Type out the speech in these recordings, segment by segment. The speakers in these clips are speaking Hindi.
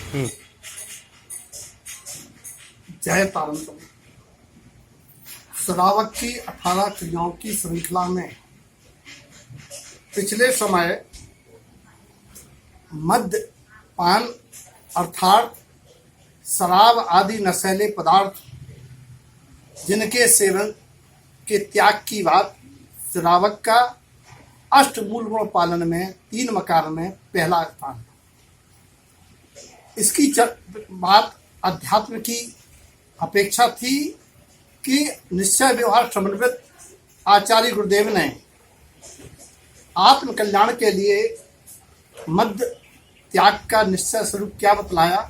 जय तारतम्य। श्रावक की 18 क्रियाओं की श्रृंखला में पिछले समय मद्यपान अर्थात शराब आदि नशीले पदार्थ जिनके सेवन के त्याग की बात श्रावक का अष्टमूल गुण पालन में 3 मकार में पहला स्थान। इसकी बात अध्यात्म की अपेक्षा थी कि निश्चय व्यवहार समन्वित आचार्य गुरुदेव ने आत्म कल्याण के लिए मध्य त्याग का निश्चय स्वरूप क्या बतलाया,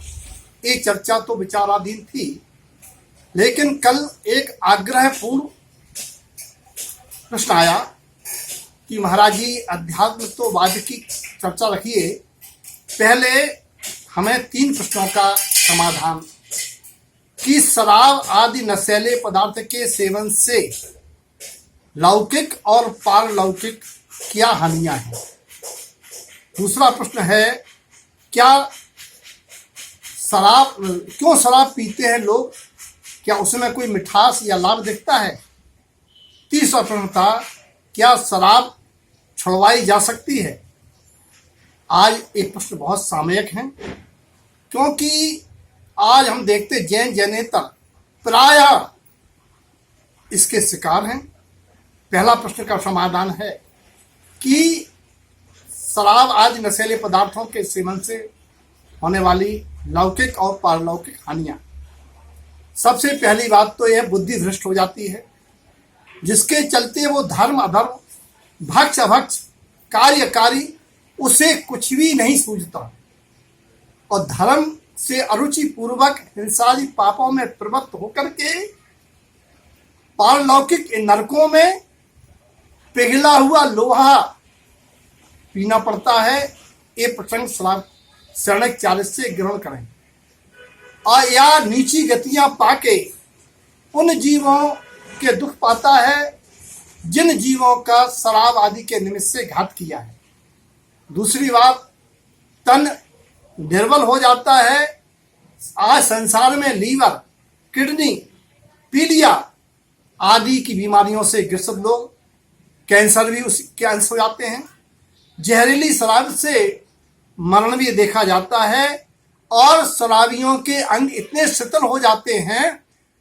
ये चर्चा तो विचाराधीन थी। लेकिन कल एक आग्रहपूर्ण प्रश्न आया कि महाराज जी अध्यात्म तो बाद की चर्चा रखिए, पहले हमें 3 प्रश्नों का समाधान कि शराब आदि नशीले पदार्थ के सेवन से लौकिक और पारलौकिक क्या हानियां हैं। दूसरा प्रश्न है क्यों शराब पीते हैं लोग, क्या उसमें कोई मिठास या लाभ दिखता है। तीसरा प्रश्न था क्या शराब छुड़वाई जा सकती है। आज एक प्रश्न बहुत सामयिक है क्योंकि आज हम देखते जैन जैनेतर प्रायः इसके शिकार हैं। पहला प्रश्न का समाधान है कि शराब आदि नशीले पदार्थों के सेवन से होने वाली लौकिक और पारलौकिक हानियां। सबसे पहली बात तो यह बुद्धि भ्रष्ट हो जाती है, जिसके चलते वो धर्म अधर्म भक्ष अभक्ष कार्यकारी उसे कुछ भी नहीं सूझता और धर्म से अरुचि पूर्वक हिंसादी पापों में प्रवृत्त होकर के पारलौकिक नरकों में पिघला हुआ लोहा पीना पड़ता है। ये प्रसंग शरणक 40 से ग्रहण करें और या नीची गतियां पाके उन जीवों के दुख पाता है जिन जीवों का शराब आदि के निमित्त से घात किया है। दूसरी बात, तन निर्बल हो जाता है। आज संसार में लीवर, किडनी, पीलिया आदि की बीमारियों से ग्रसित लोग, कैंसर भी उसके अंश हो जाते हैं। जहरीली शराब से मरण भी देखा जाता है और शराबियों के अंग इतने शिथिल हो जाते हैं,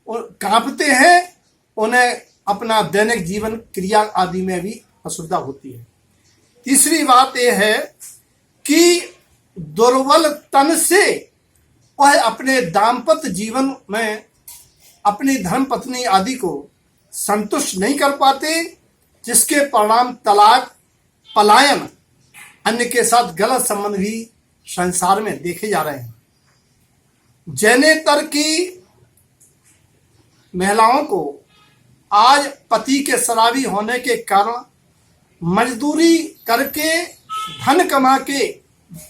कांपते हैं, उन्हें अपना दैनिक जीवन क्रिया आदि में भी असुविधा होती है। तीसरी बात यह है कि दुर्बल तन से वह अपने दाम्पत्य जीवन में अपनी धर्म पत्नी आदि को संतुष्ट नहीं कर पाते, जिसके परिणाम तलाक, पलायन, अन्य के साथ गलत संबंध भी संसार में देखे जा रहे हैं। जैनेतर की महिलाओं को आज पति के शराबी होने के कारण मजदूरी करके धन कमा के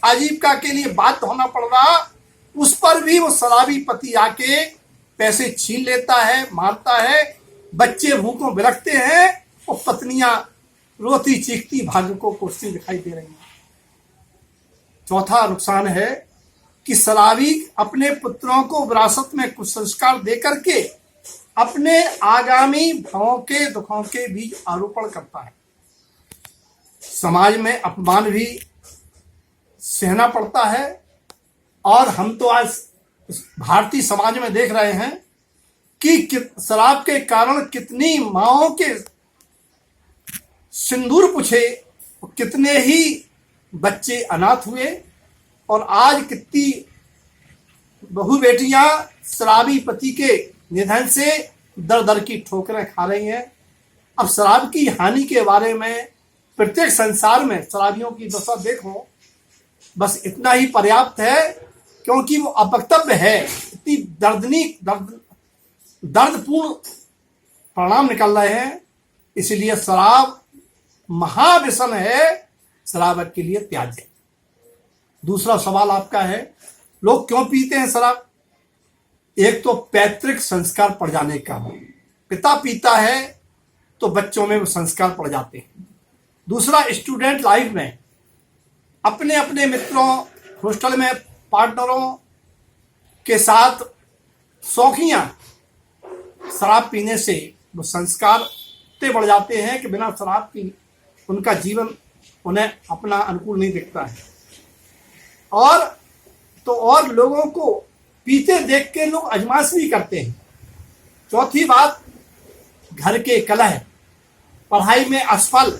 आजीविका के लिए बाध्य होना पड़ रहा, उस पर भी वो शराबी पति आके पैसे छीन लेता है, मारता है, बच्चे भूखों बिलखते हैं और पत्नियां रोती चीखती भाग्य को कुर्सी दिखाई दे रही हैं। चौथा नुकसान है कि शराबी अपने पुत्रों को विरासत में कुछ संस्कार दे करके अपने आगामी भावों के दुखों के बीच आरोपण करता है। समाज में अपमान भी सहना पड़ता है और हम तो आज भारतीय समाज में देख रहे हैं कि शराब के कारण कितनी माओं के सिंदूर पूछे, कितने ही बच्चे अनाथ हुए और आज कितनी बहु बेटियां शराबी पति के निधन से दर दर की ठोकरें खा रही हैं। अब शराब की हानि के बारे में प्रत्येक संसार में शराबियों की दशा देखो, बस इतना ही पर्याप्त है क्योंकि वो अपक्तव्य है। इतनी दर्दपूर्ण परिणाम निकल रहे हैं, इसलिए शराब महाव्यसन है, शराब के लिए त्याज्य। दूसरा सवाल आपका है, लोग क्यों पीते हैं शराब। एक तो पैतृक संस्कार पड़ जाने का, पिता पीता है तो बच्चों में वो संस्कार पड़ जाते हैं। दूसरा, स्टूडेंट लाइफ में अपने अपने मित्रों, हॉस्टल में पार्टनरों के साथ शौकियां शराब पीने से वो संस्कार इतने बढ़ जाते हैं कि बिना शराब की उनका जीवन उन्हें अपना अनुकूल नहीं दिखता है। और लोगों को पीते देख के लोग अजमाइश भी करते हैं। चौथी बात, घर के कलह, पढ़ाई में असफल,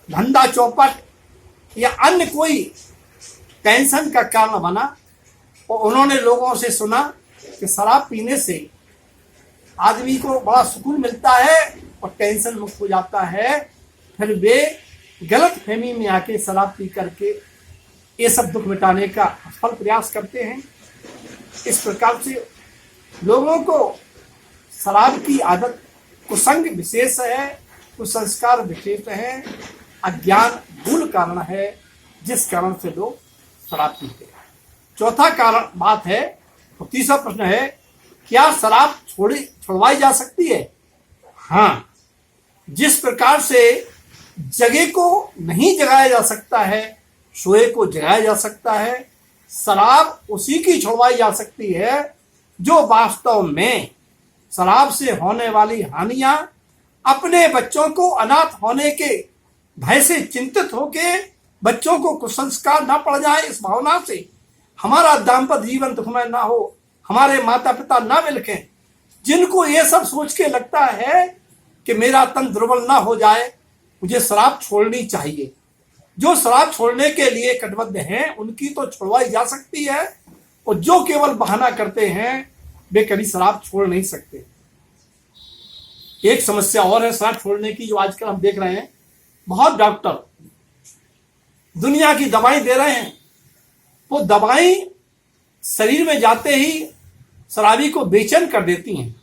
धंधा चौपट या अन्य कोई टेंशन का कारण बना और उन्होंने लोगों से सुना कि शराब पीने से आदमी को बड़ा सुकून मिलता है और टेंशन मुक्त हो जाता है, फिर वे गलत फहमी में आके शराब पी करके ये सब दुख मिटाने का असफल प्रयास करते हैं। इस प्रकार से लोगों को शराब की आदत कुसंग विशेष है, कुसंस्कार विशेष है, अज्ञान मूल कारण है जिस कारण से लोग शराब पीते हैं। चौथा कारण बात है, तो तीसरा प्रश्न है, क्या शराब छुड़वाई जा सकती है? हाँ, जिस प्रकार से जगे को नहीं जगाया जा सकता है, सोए को जगाया जा सकता है, शराब उसी की छुड़वाई जा सकती है जो वास्तव में शराब से होने वाली हानियां अपने बच्चों को अनाथ होने के भय से चिंतित होके बच्चों को कुसंस्कार ना पड़ जाए, इस भावना से हमारा दाम्पत्य जीवन दुखमय ना हो, हमारे माता पिता ना बिलखें, जिनको ये सब सोच के लगता है कि मेरा तन दुर्बल ना हो जाए, मुझे शराब छोड़नी चाहिए। जो शराब छोड़ने के लिए कटिबद्ध हैं उनकी तो छुड़वाई जा सकती है, और जो केवल बहाना करते हैं वे कभी शराब छोड़ नहीं सकते। एक समस्या और है शराब छोड़ने की, जो आजकल हम देख रहे हैं, बहुत डॉक्टर दुनिया की दवाएं दे रहे हैं, वो दवाएं शरीर में जाते ही शराबी को बेचैन कर देती हैं,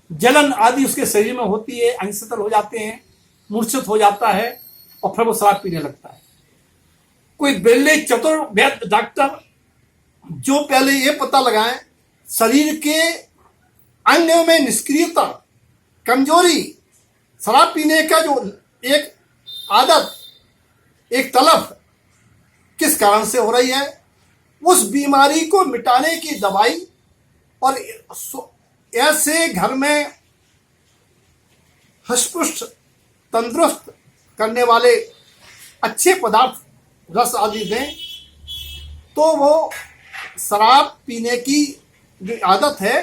जलन आदि उसके शरीर में होती है, अंगशितल हो जाते हैं, मूर्छित हो जाता है और फिर वो शराब पीने लगता है। कोई बिरले चतुर वैद्य डॉक्टर जो पहले ये पता लगाएं शरीर के अंगों में निष्क्रियता, कमजोरी, शराब पीने का जो एक आदत, एक तलफ किस कारण से हो रही है, उस बीमारी को मिटाने की दवाई और ऐसे घर में हष्टपुष्ट तंदुरुस्त करने वाले अच्छे पदार्थ रस आदि दें, तो वो शराब पीने की जो आदत है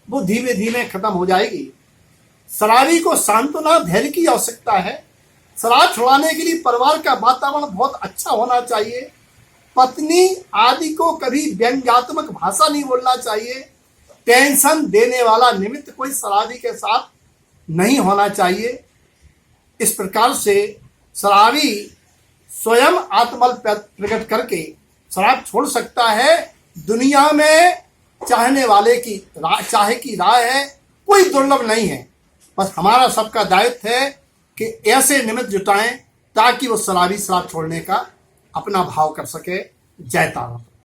वो धीमे धीमे खत्म हो जाएगी। शराबी को सांत्वना, धैर्य की आवश्यकता है। शराब छुड़ाने के लिए परिवार का वातावरण बहुत अच्छा होना चाहिए। पत्नी आदि को कभी व्यंग्यात्मक भाषा नहीं बोलना चाहिए। टेंशन देने वाला निमित्त कोई शराबी के साथ नहीं होना चाहिए। इस प्रकार से शराबी स्वयं आत्मबल प्रकट करके शराब छोड़ सकता है। दुनिया में चाहने वाले की चाहे की राय है, कोई दुर्लभ नहीं है। बस हमारा सबका दायित्व है कि ऐसे निमित्त जुटाएं ताकि वो शराबी शराब छोड़ने का अपना भाव कर सके। जय तारा।